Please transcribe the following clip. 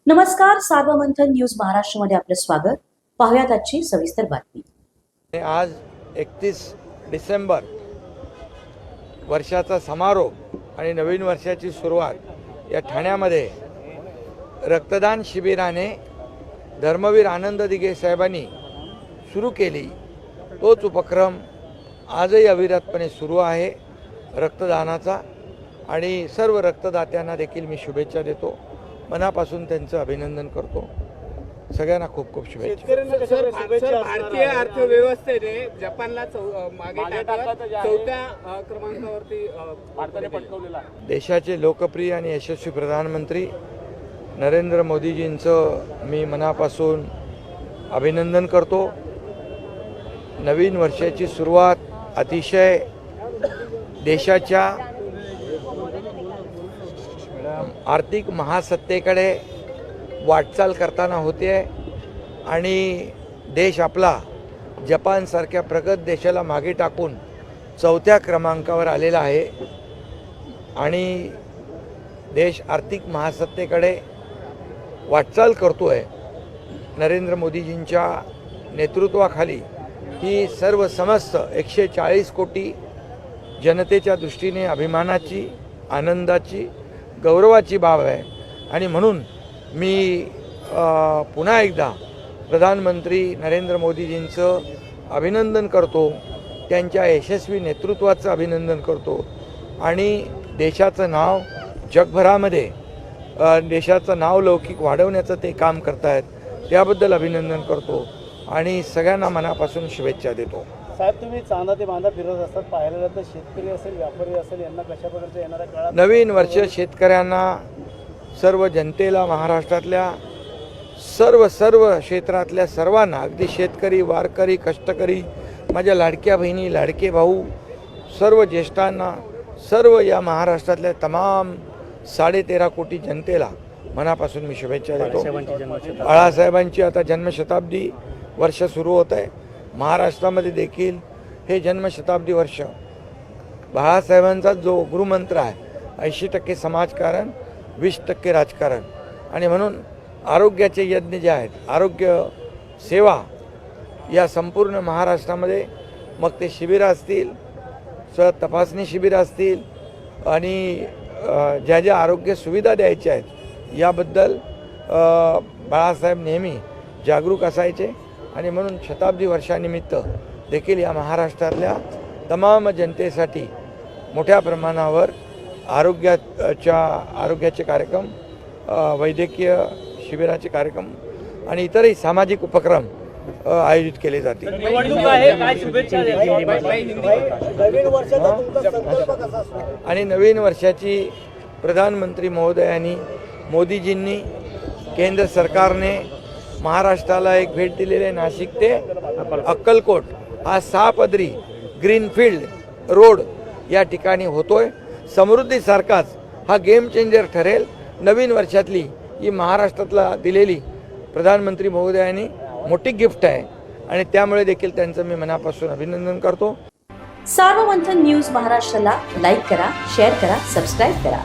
नमस्कार, सार्वमंथन न्यूज महाराष्ट्रमध्ये आपलं स्वागत. पाहुयात आजची सविस्तर बातमी. आज 31 डिसेंबर वर्षाचा समारोप आणि नवीन वर्षाची सुरुवात या ठाण्यामध्ये रक्तदान शिबिराने धर्मवीर आनंद दिघे साहेबांनी सुरू केली. तोच उपक्रम आजही अविरतपणे सुरू आहे रक्तदानाचा, आणि सर्व रक्तदात्यांना देखील मी शुभेच्छा देतो. मनापासून त्यांचं अभिनंदन करतो. सगळ्यांना खूप खूप शुभेच्छा. भारतीय अर्थव्यवस्थेने जपानला मागे टाकत चौथ्या क्रमांकावरती भारताने पटकवलेला. देशाचे लोकप्रिय आणि यशस्वी प्रधानमंत्री नरेंद्र मोदीजींचं मी मनापासून अभिनंदन करतो. नवीन वर्षाची सुरुवात अतिशय देशाच्या आर्थिक महासत्तेकडे वाटचाल करताना होते आणि देश आपला जपानसारख्या प्रगत देशाला मागे टाकून चौथ्या क्रमांकावर आलेला आहे. आणि देश आर्थिक महासत्तेकडे वाटचाल करतो आहे. नरेंद्र मोदीजींच्या नेतृत्वाखाली ही सर्व समस्त 140 कोटी जनतेच्या दृष्टीने अभिमानाची, आनंदाची, गौरवाची बाब आहे. आणि म्हणून मी पुन्हा एकदा प्रधानमंत्री नरेंद्र मोदीजींचं अभिनंदन करतो, त्यांच्या यशस्वी नेतृत्वाचं अभिनंदन करतो आणि देशाचं नाव जगभरामध्ये देशाचं नाव लौकिक वाढवण्याचं ते काम करत आहेत, त्याबद्दल अभिनंदन करतो आणि सगळ्यांना मनापासून शुभेच्छा देतो. साहेब, तुम्ही चांदा ते बांधा फिरत असतात, पाहायला जातं शेतकरी असेल, व्यापारी असेल, यांना कशा प्रकारच्या येणाऱ्या काळात नवीन वर्ष शेतकऱ्यांना, सर्व जनतेला, महाराष्ट्रातल्या सर्व क्षेत्रातल्या सर्वांना, अगदी शेतकरी, वारकरी, कष्टकरी, माझ्या लाडक्या बहिणी, लाडके भाऊ, सर्व ज्येष्ठांना, सर्व या महाराष्ट्रातल्या तमाम 13.5 कोटी जनतेला मनापासून मी शुभेच्छा देतो. बाळासाहेबांची आता जन्मशताब्दी वर्ष सुरू होत आहे. महाराष्ट्रामध्ये देखील हे जन्मशताब्दी वर्ष बाळासाहेबांचा जो गुरुमंत्र आहे, 80% समाजकारण, 20% राजकारण, आणि म्हणून आरोग्याचे यज्ञ जे आहेत, आरोग्य सेवा या संपूर्ण महाराष्ट्रामध्ये, मग ते शिबिरं असतील, तपासणी शिबिरं असतील आणि ज्या ज्या आरोग्य सुविधा द्यायच्या आहेत याबद्दल बाळासाहेब नेहमी जागरूक असायचे. आणि म्हणून शताब्दी वर्षानिमित्त देखील या महाराष्ट्रातल्या तमाम जनतेसाठी मोठ्या प्रमाणावर आरोग्याचे कार्यक्रम, वैद्यकीय शिबिराचे कार्यक्रम आणि इतरही सामाजिक उपक्रम आयोजित केले जातील. आणि नवीन वर्षाची प्रधानमंत्री महोदयांनी, मोदीजींनी, केंद्र सरकारने महाराष्ट्राला एक भेट दिलेली आहे. नाशिक ते अक्कलकोट हा 6 पदरी ग्रीनफील्ड रोड या ठिकाणी होतोय. समृद्धीसारखाच हा गेम चेंजर ठरेल. नवीन वर्षातली ही महाराष्ट्रातला दिलेली प्रधानमंत्री महोदयांनी मोठी गिफ्ट आहे आणि त्यामुळे देखील त्यांचं मी मनापासून अभिनंदन करतो. सार्वमंथन न्यूज महाराष्ट्राला लाईक करा, शेअर करा, सबस्क्राईब करा.